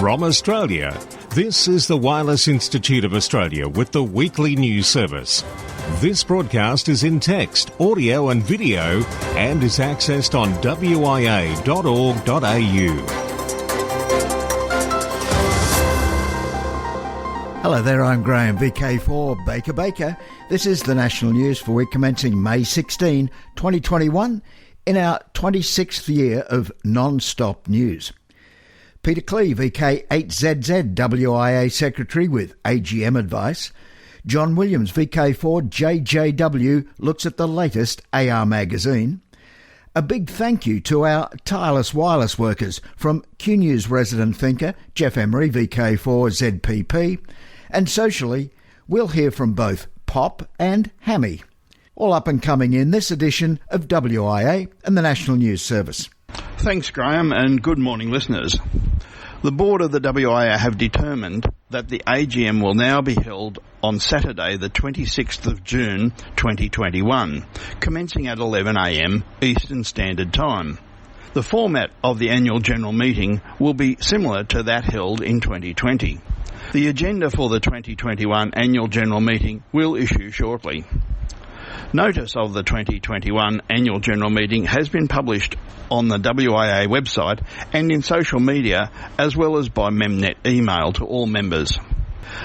From Australia, this is the Wireless Institute of Australia with the weekly news service. This broadcast is in text, audio and video and is accessed on wia.org.au. Hello there, I'm Graham, VK4 Baker. This is the national news for week commencing May 16, 2021, in our 26th year of non-stop news. Peter Clee, VK8ZZ WIA Secretary with AGM advice. John Williams, VK4JJW, looks at the latest AR magazine. A big thank you to our tireless wireless workers from Q News resident thinker Jeff Emery, VK4ZPP. And socially, we'll hear from both Pop and Hammy. All up and coming in this edition of WIA and the National News Service. Thanks, Graham, and good morning, listeners. The board of the WIA have determined that the AGM will now be held on Saturday, the 26th of June 2021, commencing at 11 a.m. Eastern Standard Time. The format of the annual general meeting will be similar to that held in 2020. The agenda for the 2021 annual general meeting will issue shortly. Notice of the 2021 annual general meeting has been published on the WIA website and in social media, as well as by Memnet email to all members.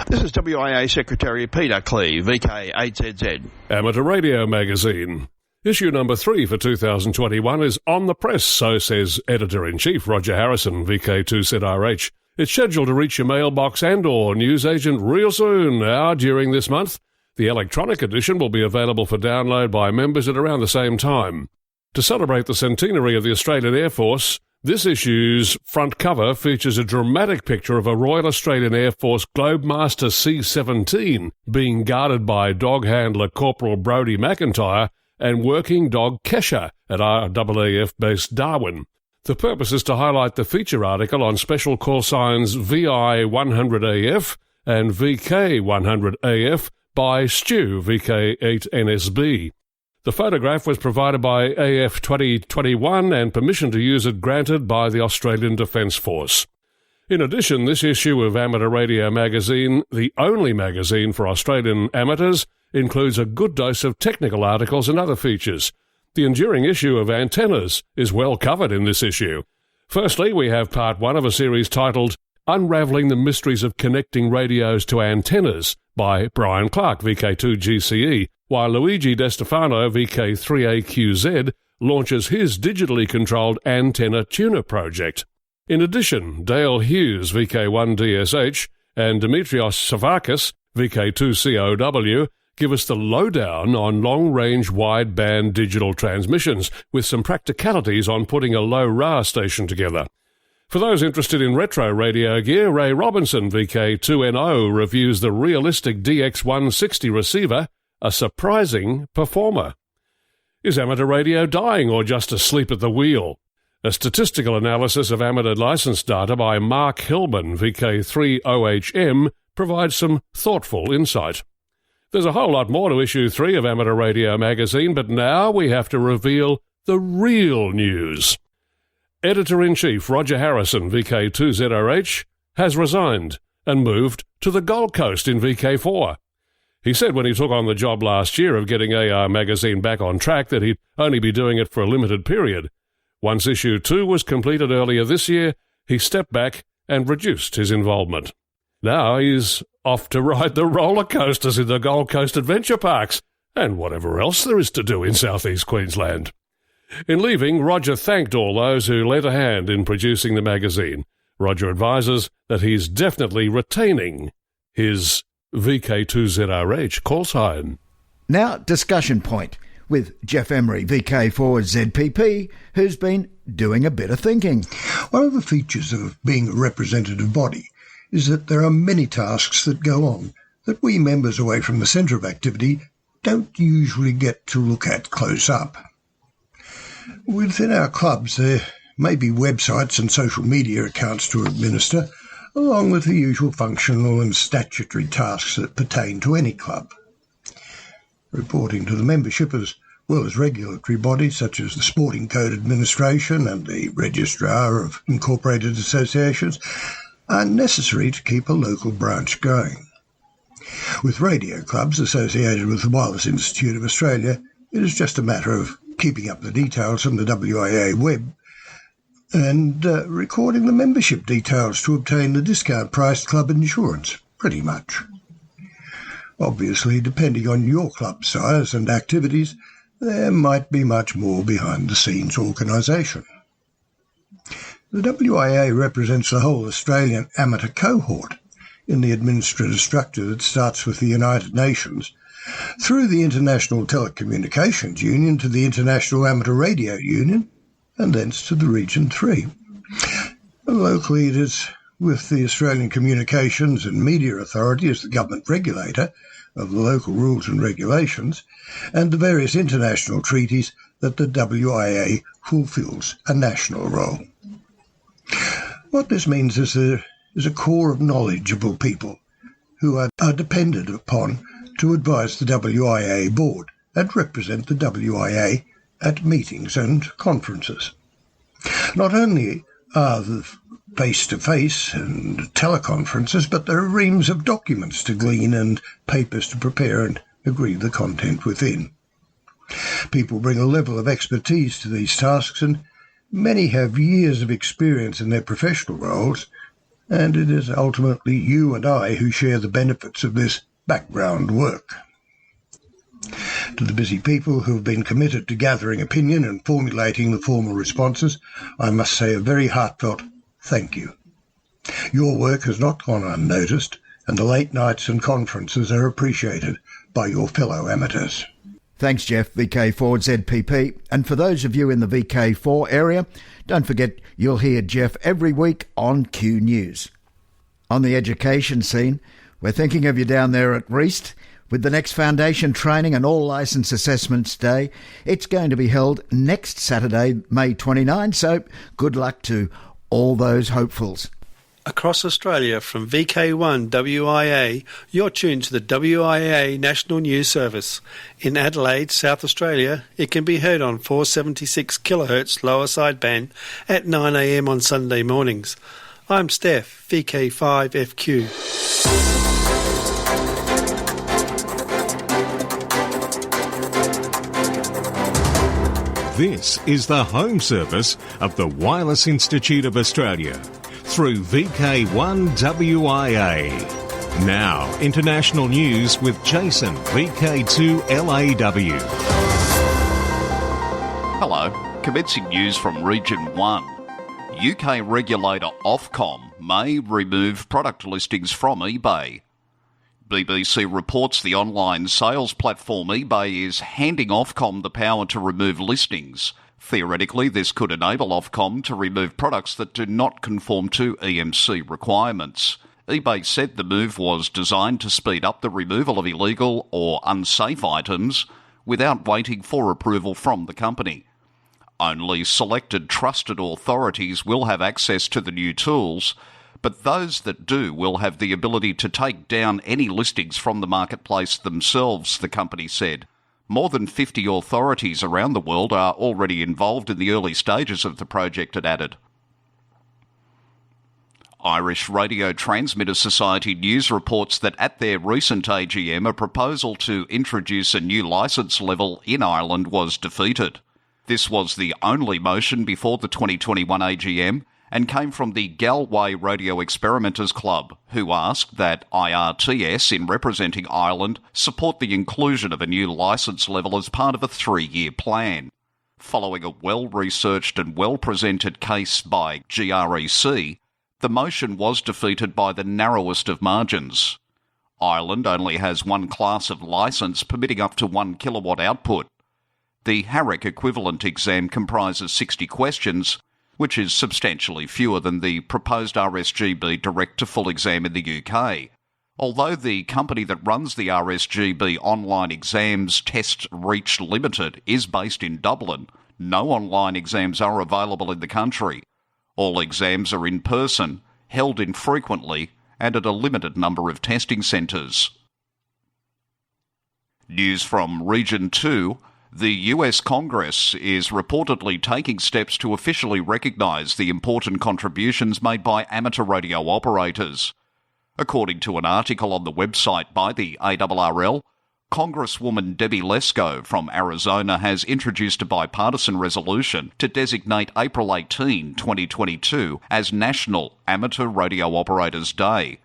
This is WIA Secretary Peter Clee, VK8ZZ. Amateur Radio Magazine. Issue number 3 for 2021 is on the press, so says Editor-in-Chief Roger Harrison, VK2ZRH. It's scheduled to reach your mailbox and or newsagent real soon. Now, during this month, the electronic edition will be available for download by members at around the same time. To celebrate the centenary of the Australian Air Force, this issue's front cover features a dramatic picture of a Royal Australian Air Force Globemaster C-17 being guarded by dog handler Corporal Brodie McIntyre and working dog Kesha at RAAF base Darwin. The purpose is to highlight the feature article on special call signs VI-100AF and VK1WIA by Stu, VK8NSB. The photograph was provided by AF 2021 and permission to use it granted by the Australian Defence Force. In addition, this issue of Amateur Radio Magazine, the only magazine for Australian amateurs, includes a good dose of technical articles and other features. The enduring issue of antennas is well covered in this issue. Firstly, we have part 1 of a series titled Unravelling the Mysteries of Connecting Radios to Antennas by Brian Clark, VK2GCE, while Luigi DeStefano, VK3AQZ, launches his digitally controlled antenna tuner project. In addition, Dale Hughes, VK1DSH, and Dimitrios Savakis, VK2COW, give us the lowdown on long-range wideband digital transmissions, with some practicalities on putting a low-RA station together. For those interested in retro radio gear, Ray Robinson, VK2NO, reviews the realistic DX160 receiver, a surprising performer. Is amateur radio dying or just asleep at the wheel? A statistical analysis of amateur license data by Mark Hillman, VK3OHM, provides some thoughtful insight. There's a whole lot more to issue 3 of Amateur Radio Magazine, but now we have to reveal the real news. Editor-in-Chief Roger Harrison, VK2ZRH, has resigned and moved to the Gold Coast in VK4. He said when he took on the job last year of getting AR Magazine back on track that he'd only be doing it for a limited period. Once issue 2 was completed earlier this year, he stepped back and reduced his involvement. Now he's off to ride the roller coasters in the Gold Coast Adventure Parks and whatever else there is to do in southeast Queensland. In leaving, Roger thanked all those who lent a hand in producing the magazine. Roger advises that he's definitely retaining his VK2ZRH call sign. Now, discussion point with Jeff Emery, VK4ZPP, who's been doing a bit of thinking. One of the features of being a representative body is that there are many tasks that go on that we members away from the centre of activity don't usually get to look at close up. Within our clubs there may be websites and social media accounts to administer, along with the usual functional and statutory tasks that pertain to any club. Reporting to the membership as well as regulatory bodies such as the Sporting Code Administration and the Registrar of Incorporated Associations are necessary to keep a local branch going. With radio clubs associated with the Wireless Institute of Australia, it is just a matter of keeping up the details on the WIA web and recording the membership details to obtain the discount-priced club insurance, pretty much. Obviously, depending on your club size and activities, there might be much more behind-the-scenes organisation. The WIA represents the whole Australian amateur cohort in the administrative structure that starts with the United Nations, through the International Telecommunications Union to the International Amateur Radio Union, and thence to the Region 3. Locally, it is with the Australian Communications and Media Authority as the government regulator of the local rules and regulations, and the various international treaties that the WIA fulfills a national role. What this means is there is a core of knowledgeable people who are depended upon to advise the WIA board and represent the WIA at meetings and conferences. Not only are the face-to-face and teleconferences, but there are reams of documents to glean and papers to prepare and agree the content within. People bring a level of expertise to these tasks, and many have years of experience in their professional roles, and it is ultimately you and I who share the benefits of this background work. To the busy people who have been committed to gathering opinion and formulating the formal responses, I must say a very heartfelt thank you. Your work has not gone unnoticed, and the late nights and conferences are appreciated by your fellow amateurs. Thanks, Jeff, VK4ZPP. And for those of you in the VK4 area, don't forget you'll hear Jeff every week on Q News. On the education scene, we're thinking of you down there at Reist with the next foundation training and all licence assessments day. It's going to be held next Saturday, May 29, so good luck to all those hopefuls. Across Australia from VK1WIA, you're tuned to the WIA National News Service. In Adelaide, South Australia, it can be heard on 476 kHz lower sideband at 9 a.m. on Sunday mornings. I'm Steph, VK5FQ. This is the home service of the Wireless Institute of Australia through VK1WIA. Now, international news with Jason, VK2LAW. Hello, commencing news from Region 1. UK regulator Ofcom may remove product listings from eBay. BBC reports the online sales platform eBay is handing Ofcom the power to remove listings. Theoretically, this could enable Ofcom to remove products that do not conform to EMC requirements. eBay said the move was designed to speed up the removal of illegal or unsafe items without waiting for approval from the company. Only selected trusted authorities will have access to the new tools, but those that do will have the ability to take down any listings from the marketplace themselves, the company said. More than 50 authorities around the world are already involved in the early stages of the project, it added. Irish Radio Transmitter Society News reports that at their recent AGM, a proposal to introduce a new licence level in Ireland was defeated. This was the only motion before the 2021 AGM and came from the Galway Radio Experimenters Club, who asked that IRTS, in representing Ireland, support the inclusion of a new licence level as part of a 3-year plan. Following a well-researched and well-presented case by GREC, the motion was defeated by the narrowest of margins. Ireland only has one class of licence permitting up to 1 kilowatt output. The HAREC equivalent exam comprises 60 questions, which is substantially fewer than the proposed RSGB direct-to-full exam in the UK. Although the company that runs the RSGB online exams, Test Reach Limited, is based in Dublin, no online exams are available in the country. All exams are in person, held infrequently, and at a limited number of testing centres. News from Region 2. The US Congress is reportedly taking steps to officially recognise the important contributions made by amateur radio operators. According to an article on the website by the ARRL, Congresswoman Debbie Lesko from Arizona has introduced a bipartisan resolution to designate April 18, 2022 as National Amateur Radio Operators Day.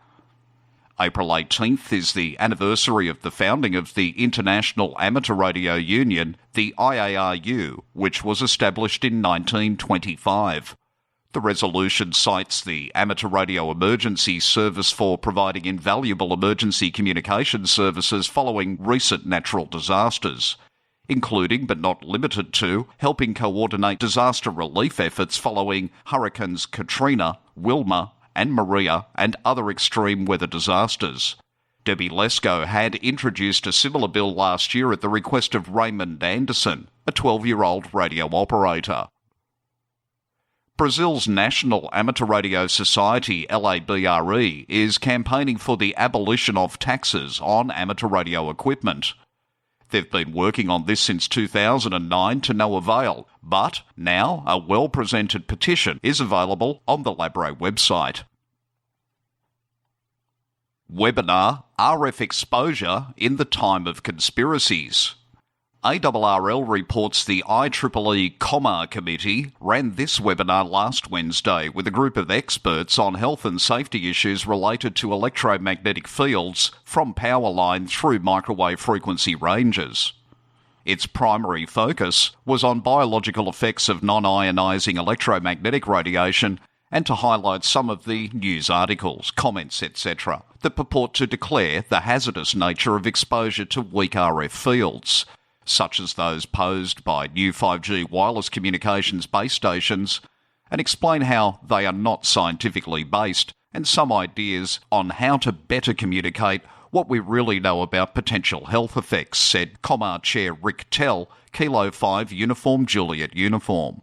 April 18th is the anniversary of the founding of the International Amateur Radio Union, the IARU, which was established in 1925. The resolution cites the Amateur Radio Emergency Service for providing invaluable emergency communication services following recent natural disasters, including but not limited to helping coordinate disaster relief efforts following Hurricanes Katrina, Wilma, and Maria, and other extreme weather disasters. Debbie Lesko had introduced a similar bill last year at the request of Raymond Anderson, a 12-year-old radio operator. Brazil's National Amateur Radio Society, LABRE, is campaigning for the abolition of taxes on amateur radio equipment. They've been working on this since 2009 to no avail, but now a well-presented petition is available on the Labre website. Webinar RF Exposure in the Time of Conspiracies. ARRL reports the IEEE COMAR Committee ran this webinar last Wednesday with a group of experts on health and safety issues related to electromagnetic fields from power line through microwave frequency ranges. Its primary focus was on biological effects of non-ionising electromagnetic radiation and to highlight some of the news articles, comments, etc. that purport to declare the hazardous nature of exposure to weak RF fields, such as those posed by new 5G wireless communications base stations, and explain how they are not scientifically based, and some ideas on how to better communicate what we really know about potential health effects, said COMAR Chair Rick Tell, Kilo 5 Uniform Juliet Uniform.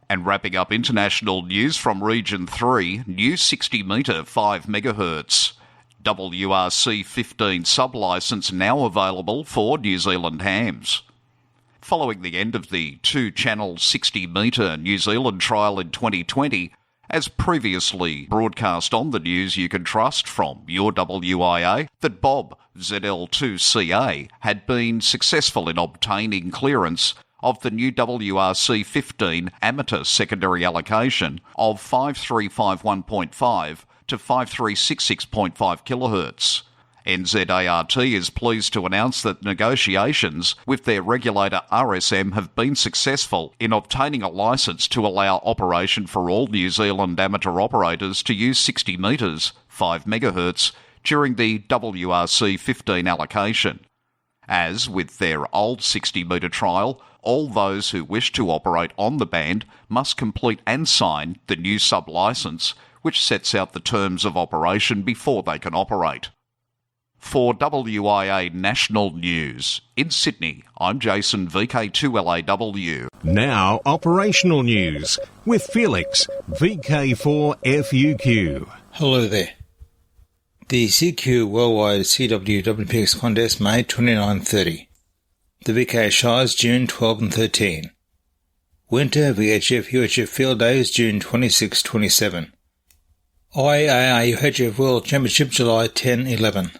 And wrapping up international news from Region 3, new 60 metre 5 MHz. WRC 15 sub-licence now available for New Zealand hams. Following the end of the 2-channel 60 metre New Zealand trial in 2020, as previously broadcast on the news you can trust from your WIA, that Bob ZL2CA had been successful in obtaining clearance of the new WRC 15 amateur secondary allocation of 5351.5 to 5366.5 kHz. NZART is pleased to announce that negotiations with their regulator RSM have been successful in obtaining a licence to allow operation for all New Zealand amateur operators to use 60 metres, 5 MHz, during the WRC 15 allocation. As with their old 60 metre trial, all those who wish to operate on the band must complete and sign the new sub-licence, which sets out the terms of operation before they can operate. For WIA National News, in Sydney, I'm Jason, VK2LAW. Now, operational news with Felix, VK4FUQ. Hello there. The CQ Worldwide CW WPX contest May 29-30. The VK Shires June 12 and 13. Winter VHF UHF Field Days June 26-27. IAR UHF World Championship July 10-11.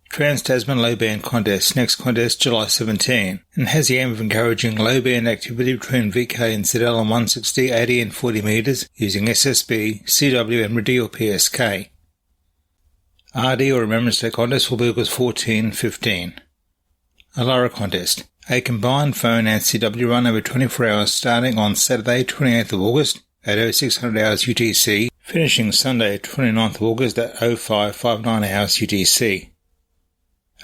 Trans-Tasman Low Band Contest next contest July 17 and has the aim of encouraging low band activity between VK and ZL on 160, 80 and 40 metres using SSB, CW and radio PSK. RD or Remembrance Day Contest will be August 14-15. Alara Contest, a combined phone and CW run over 24 hours starting on Saturday 28th of August at 0600 hours UTC, finishing Sunday 29th of August at 0559 hours UTC.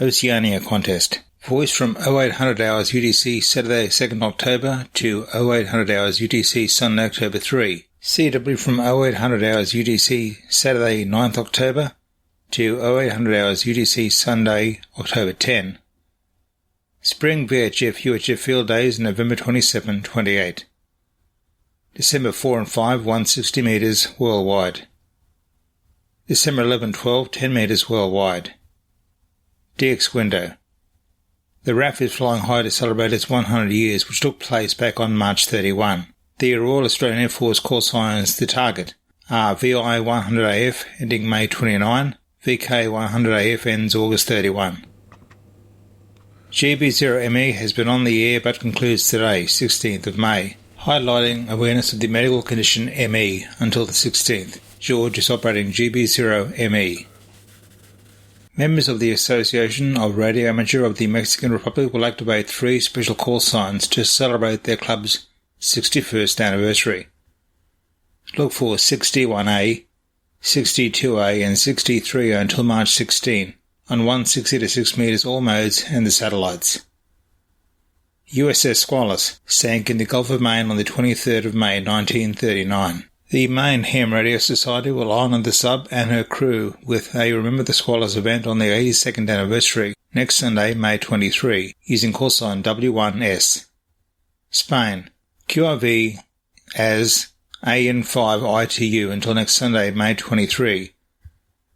Oceania Contest, voice from 0800 hours UTC Saturday 2nd October to 0800 hours UTC Sunday October 3, CW from 0800 hours UTC Saturday 9th October to 0800 hours UTC Sunday October 10. Spring VHF UHF Field Days November 27-28. December 4 and 5 160 metres worldwide. December 11-12 10 metres worldwide. DX window. The RAF is flying high to celebrate its 100 years, which took place back on March 31. The Royal Australian Air Force call signs the target are VI-100AF ending May 29, VK1WIA ends August 31. GB0ME has been on the air but concludes today, 16th of May, highlighting awareness of the medical condition ME until the 16th. George is operating GB0ME. Members of the Association of Radio Amateur of the Mexican Republic will activate 3 special call signs to celebrate their club's 61st anniversary. Look for 61A, 62A and 63A until March 16 on 160 to 6 metres all modes and the satellites. USS Squalus sank in the Gulf of Maine on the 23rd of May 1939. The Maine Ham Radio Society will honour the sub and her crew with a Remember the Squalus event on the 82nd anniversary next Sunday, May 23, using call sign W1S. Spain, QRV as AN5ITU until next Sunday, May 23,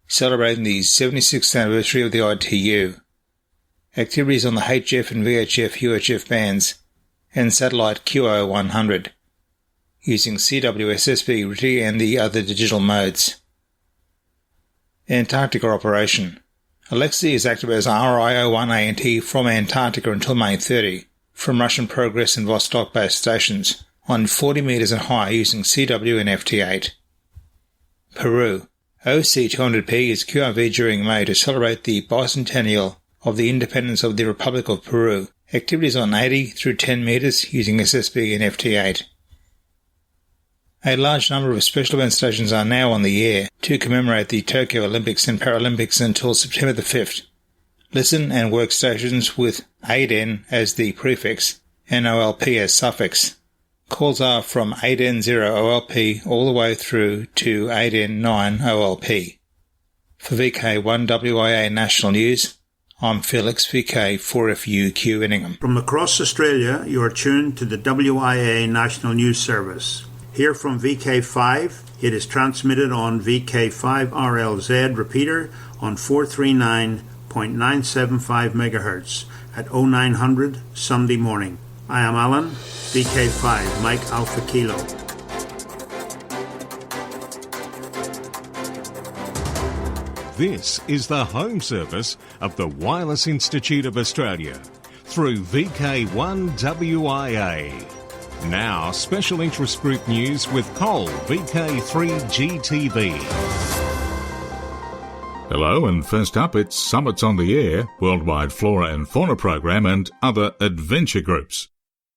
celebrating the 76th anniversary of the ITU. Activities on the HF and VHF UHF bands and satellite QO100 using CWSSB, RTTY and the other digital modes. Antarctica operation. Alexei is active as RIO1ANT from Antarctica until May 30 from Russian Progress and Vostok base stations on 40 metres and higher using CW and FT8. Peru. OC200P is QRV during May to celebrate the bicentennial of the independence of the Republic of Peru. Activities on 80 through 10 metres using SSB and FT8. A large number of special event stations are now on the air to commemorate the Tokyo Olympics and Paralympics until September the 5th. Listen and work stations with 8N as the prefix and OLP as suffix. Calls are from 8N0 OLP all the way through to 8N9 OLP. For VK1WIA National News, I'm Felix, VK4FUQ Inningham. From across Australia, you are tuned to the WIA National News Service. Here from VK5, it is transmitted on VK5RLZ repeater on 439.975 MHz at 0900 Sunday morning. I am Alan, VK5, Mike Alpha Kilo. This is the home service of the Wireless Institute of Australia through VK1WIA. Now, special interest group news with Cole, VK3GTV. Hello, and first up, it's Summits on the Air, Worldwide Flora and Fauna Program and other adventure groups.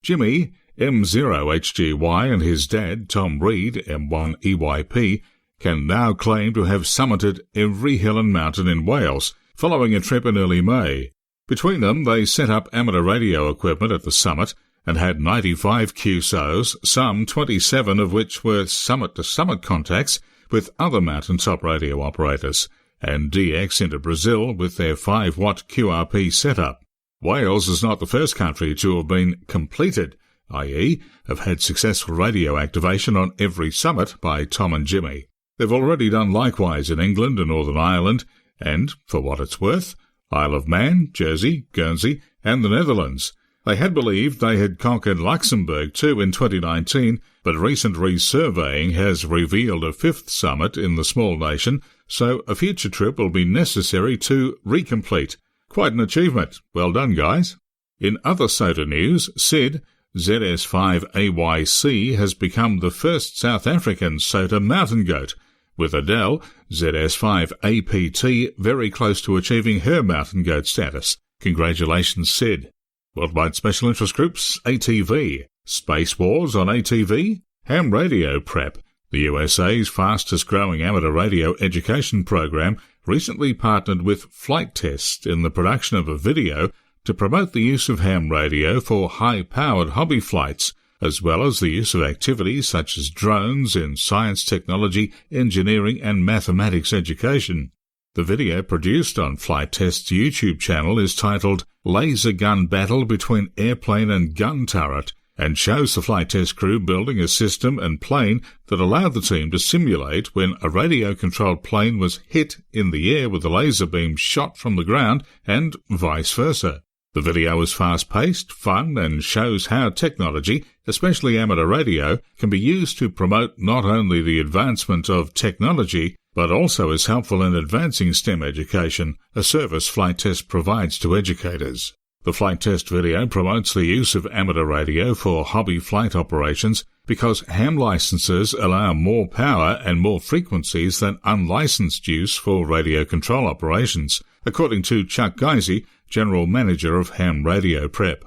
Jimmy, M0HGY, and his dad, Tom Reed, M1EYP, can now claim to have summited every hill and mountain in Wales, following a trip in early May. Between them, they set up amateur radio equipment at the summit and had 95 QSOs, some 27 of which were summit-to-summit contacts with other mountaintop radio operators, and DX into Brazil with their 5-watt QRP setup. Wales is not the first country to have been completed, i.e. have had successful radio activation on every summit by Tom and Jimmy. They've already done likewise in England and Northern Ireland, and, for what it's worth, Isle of Man, Jersey, Guernsey, and the Netherlands. They had believed they had conquered Luxembourg too in 2019, but recent resurveying has revealed a 5th summit in the small nation, so a future trip will be necessary to recomplete. Quite an achievement. Well done, guys. In other SOTA news, Sid, ZS5AYC, has become the first South African SOTA mountain goat, with Adele, ZS5APT, very close to achieving her mountain goat status. Congratulations, Sid. Worldwide Special Interest Groups, ATV. Space Wars on ATV. Ham Radio Prep. The USA's fastest-growing amateur radio education program recently partnered with Flight Test in the production of a video to promote the use of ham radio for high-powered hobby flights, as well as the use of activities such as drones in science, technology, engineering and mathematics education. The video produced on Flight Test's YouTube channel is titled Laser Gun Battle Between Airplane and Gun Turret and shows the Flight Test crew building a system and plane that allowed the team to simulate when a radio-controlled plane was hit in the air with a laser beam shot from the ground and vice versa. The video is fast-paced, fun, and shows how technology, especially amateur radio, can be used to promote not only the advancement of technology, but also is helpful in advancing STEM education, a service Flight Test provides to educators. The Flight Test video promotes the use of amateur radio for hobby flight operations because ham licenses allow more power and more frequencies than unlicensed use for radio control operations, according to Chuck Geisey, General Manager of Ham Radio Prep.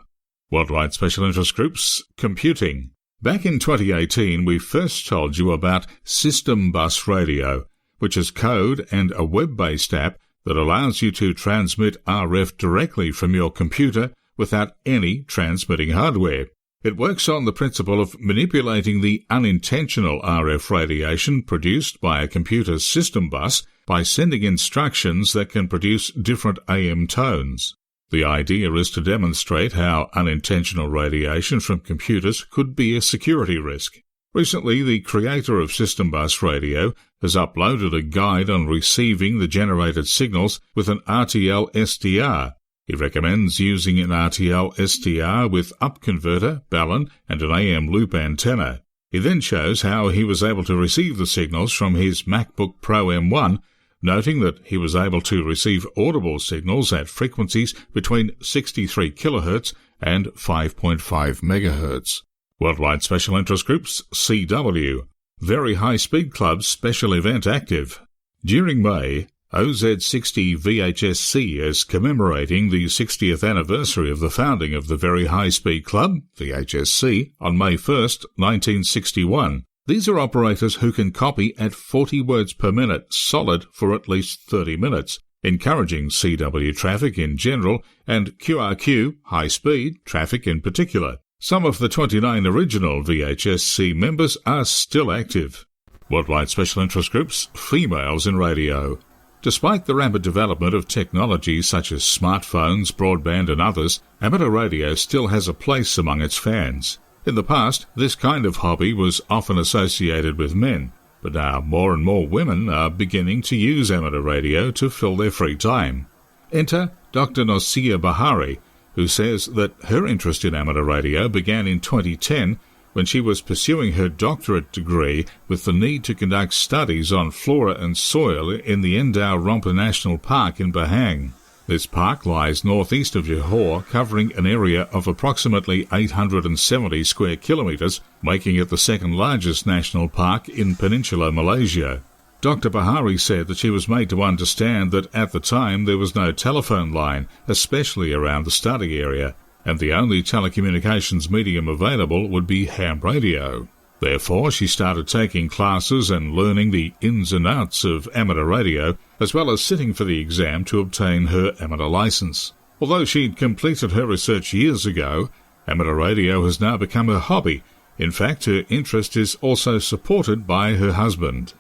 Worldwide Special Interest Groups, Computing. Back in 2018, we first told you about System Bus Radio, which is code and a web-based app that allows you to transmit RF directly from your computer without any transmitting hardware. It works on the principle of manipulating the unintentional RF radiation produced by a computer's system bus by sending instructions that can produce different AM tones. The idea is to demonstrate how unintentional radiation from computers could be a security risk. Recently, the creator of System Bus Radio has uploaded a guide on receiving the generated signals with an RTL SDR. He recommends using an RTL SDR with up converter, balun, and an AM loop antenna. He then shows how he was able to receive the signals from his MacBook Pro M1, noting that he was able to receive audible signals at frequencies between 63 kHz and 5.5 MHz. Worldwide Special Interest Groups, CW. Very High Speed Club's special event active. During May, OZ60 VHSC is commemorating the 60th anniversary of the founding of the Very High Speed Club, VHSC, on May 1st, 1961. These are operators who can copy at 40 words per minute solid for at least 30 minutes, encouraging CW traffic in general and QRQ, high speed, traffic in particular. Some of the 29 original VHSC members are still active. Worldwide Special Interest Groups, Females in Radio. Despite the rapid development of technologies such as smartphones, broadband and others, amateur radio still has a place among its fans. In the past, this kind of hobby was often associated with men, but now more and more women are beginning to use amateur radio to fill their free time. Enter Dr. Nosia Bahari, who says that her interest in amateur radio began in 2010 when she was pursuing her doctorate degree with the need to conduct studies on flora and soil in the Endau Rompa National Park in Bahang. This park lies northeast of Johor, covering an area of approximately 870 square kilometres, making it the second largest national park in Peninsular Malaysia. Dr. Bahari said that she was made to understand that at the time there was no telephone line, especially around the study area, and the only telecommunications medium available would be ham radio. Therefore, she started taking classes and learning the ins and outs of amateur radio, as well as sitting for the exam to obtain her amateur license. Although she'd completed her research years ago, amateur radio has now become her hobby. In fact, her interest is also supported by her husband.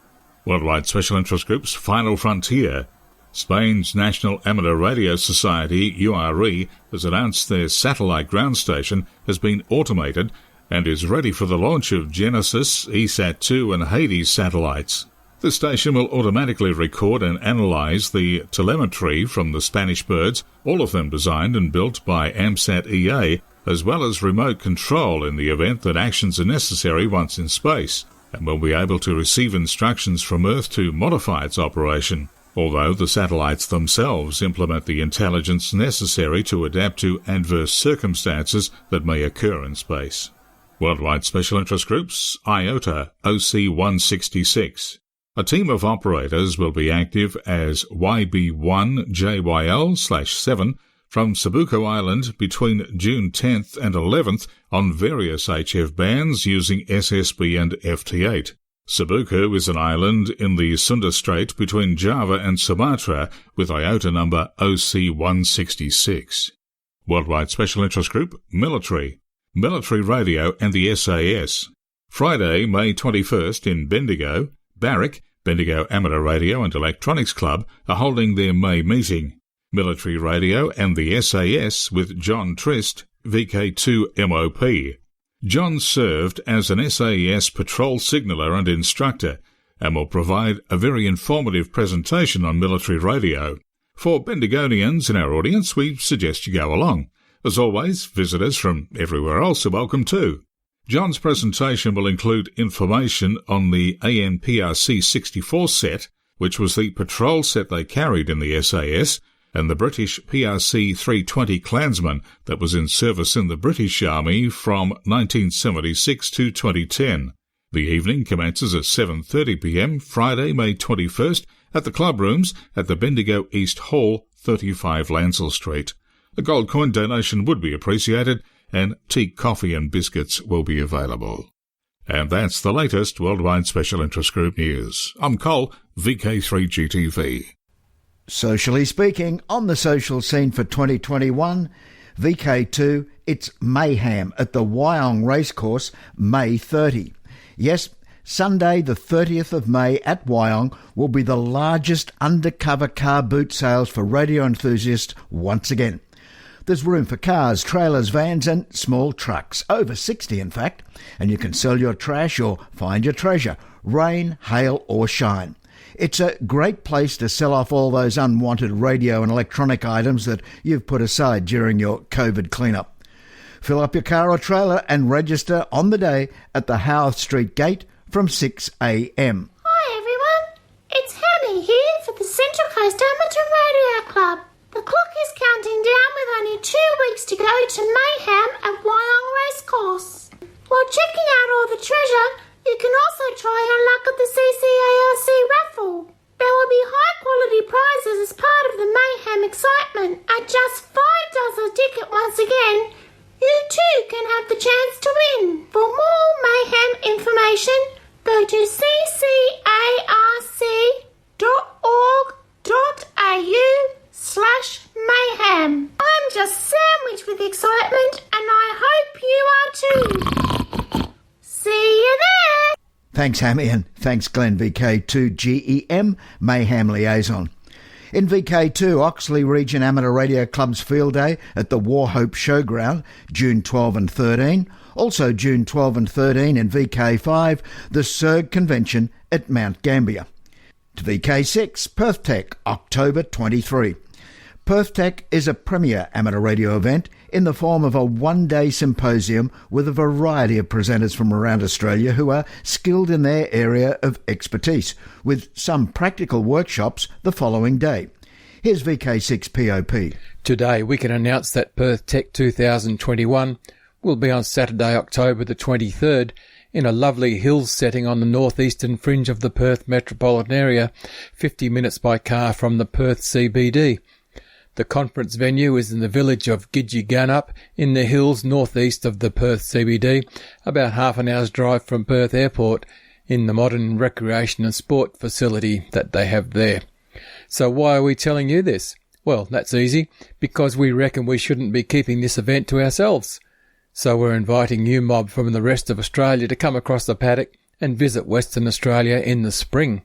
Worldwide Special Interest Group's Final Frontier. Spain's National Amateur Radio Society, URE, has announced their satellite ground station has been automated and is ready for the launch of Genesis, ESAT-2 and Hades satellites. The station will automatically record and analyse the telemetry from the Spanish birds, all of them designed and built by AMSAT EA, as well as remote control in the event that actions are necessary once in space, and will be able to receive instructions from Earth to modify its operation, although the satellites themselves implement the intelligence necessary to adapt to adverse circumstances that may occur in space. Worldwide Special Interest Groups, IOTA, OC-166. A team of operators will be active as YB1JYL/7 from Sabuco Island between June 10th and 11th on various HF bands using SSB and FT8. Sabuco is an island in the Sunda Strait between Java and Sumatra with IOTA number OC-166. Worldwide Special Interest Group, Military. Military Radio and the SAS. Friday, May 21st in Bendigo, Barrick, Bendigo Amateur Radio and Electronics Club are holding their May meeting. Military Radio and the SAS with John Trist, VK2MOP. John served as an SAS patrol signaller and instructor and will provide a very informative presentation on military radio. For Bendigonians in our audience, we suggest you go along. As always, visitors from everywhere else are welcome too. John's presentation will include information on the ANPRC 64 set, which was the patrol set they carried in the SAS, and the British PRC 320 Klansman that was in service in the British Army from 1976 to 2010. The evening commences at 7:30pm, Friday, May 21st, at the club rooms at the Bendigo East Hall, 35 Lancel Street. A gold coin donation would be appreciated, and tea, coffee and biscuits will be available. And that's the latest Worldwide Special Interest Group news. I'm Cole, VK3GTV. Socially speaking, on the social scene for 2021, VK2, it's mayhem at the Wyong Racecourse, May 30. Yes, Sunday the 30th of May at Wyong will be the largest undercover car boot sales for radio enthusiasts once again. There's room for cars, trailers, vans and small trucks, over 60 in fact, and you can sell your trash or find your treasure, rain, hail or shine. It's a great place to sell off all those unwanted radio and electronic items that you've put aside during your COVID cleanup. Fill up your car or trailer and register on the day at the Howarth Street Gate from 6 a.m. Hi everyone, it's Hammy here for the Central Coast Amateur Radio Club. The clock is counting down with only 2 weeks to go to Mayhem at Wyong Racecourse. While checking out all the treasure, you can also try your luck at the CCARC raffle. There will be high-quality prizes as part of the Mayhem excitement. At just $5 a ticket once again, you too can have the chance to win. For more Mayhem information, go to ccarc.org.au/mayhem. I'm just sandwiched with excitement and I hope you are too. See you there! Thanks, Hammy, and thanks, Glenn, VK2GEM, Mayhem Liaison. In VK2, Oxley Region Amateur Radio Club's Field Day at the Warhope Showground, June 12 and 13. Also June 12 and 13 in VK5, the SERG Convention at Mount Gambier. To VK6, Perth Tech, October 23. Perth Tech is a premier amateur radio event in the form of a one-day symposium with a variety of presenters from around Australia who are skilled in their area of expertise, with some practical workshops the following day. Here's VK6 POP. Today we can announce that Perth Tech 2021 will be on Saturday, October the 23rd, in a lovely hills setting on the northeastern fringe of the Perth metropolitan area, 50 minutes by car from the Perth CBD. The conference venue is in the village of Gidgegannup in the hills northeast of the Perth CBD, about half an hour's drive from Perth Airport, in the modern recreation and sport facility that they have there. So why are we telling you this? Well, that's easy, because we reckon we shouldn't be keeping this event to ourselves. So we're inviting you mob from the rest of Australia to come across the paddock and visit Western Australia in the spring.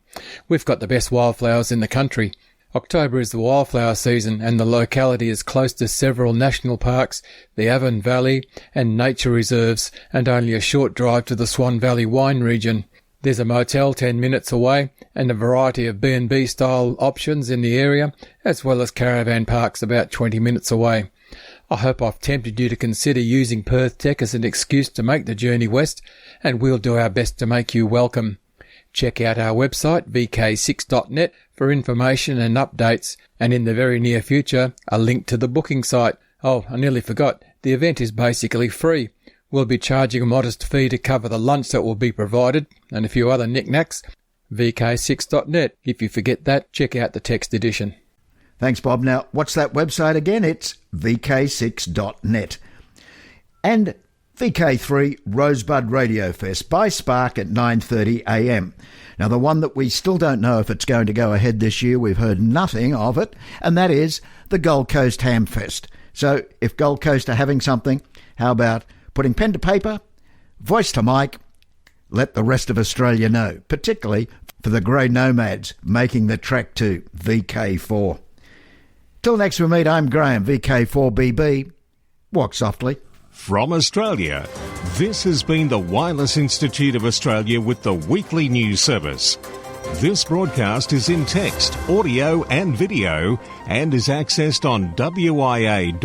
We've got the best wildflowers in the country. October is the wildflower season and the locality is close to several national parks, the Avon Valley and nature reserves, and only a short drive to the Swan Valley wine region. There's a motel 10 minutes away and a variety of B&B style options in the area, as well as caravan parks about 20 minutes away. I hope I've tempted you to consider using Perth Tech as an excuse to make the journey west, and we'll do our best to make you welcome. Check out our website, vk6.net, for information and updates, and in the very near future, a link to the booking site. Oh, I nearly forgot, the event is basically free. We'll be charging a modest fee to cover the lunch that will be provided, and a few other knickknacks. vk6.net. If you forget that, check out the text edition. Thanks, Bob. Now, what's that website again? It's vk6.net. And VK3 Rosebud Radio Fest by Spark at 9:30am. Now, the one that we still don't know if it's going to go ahead this year, we've heard nothing of it, and that is the Gold Coast Hamfest. So if Gold Coast are having something, how about putting pen to paper, voice to mic, let the rest of Australia know, particularly for the grey nomads making the trek to VK4. Till next we meet, I'm Graham, VK4BB. Walk softly. From Australia, this has been the Wireless Institute of Australia with the weekly news service. This broadcast is in text, audio and video and is accessed on wia.org.au.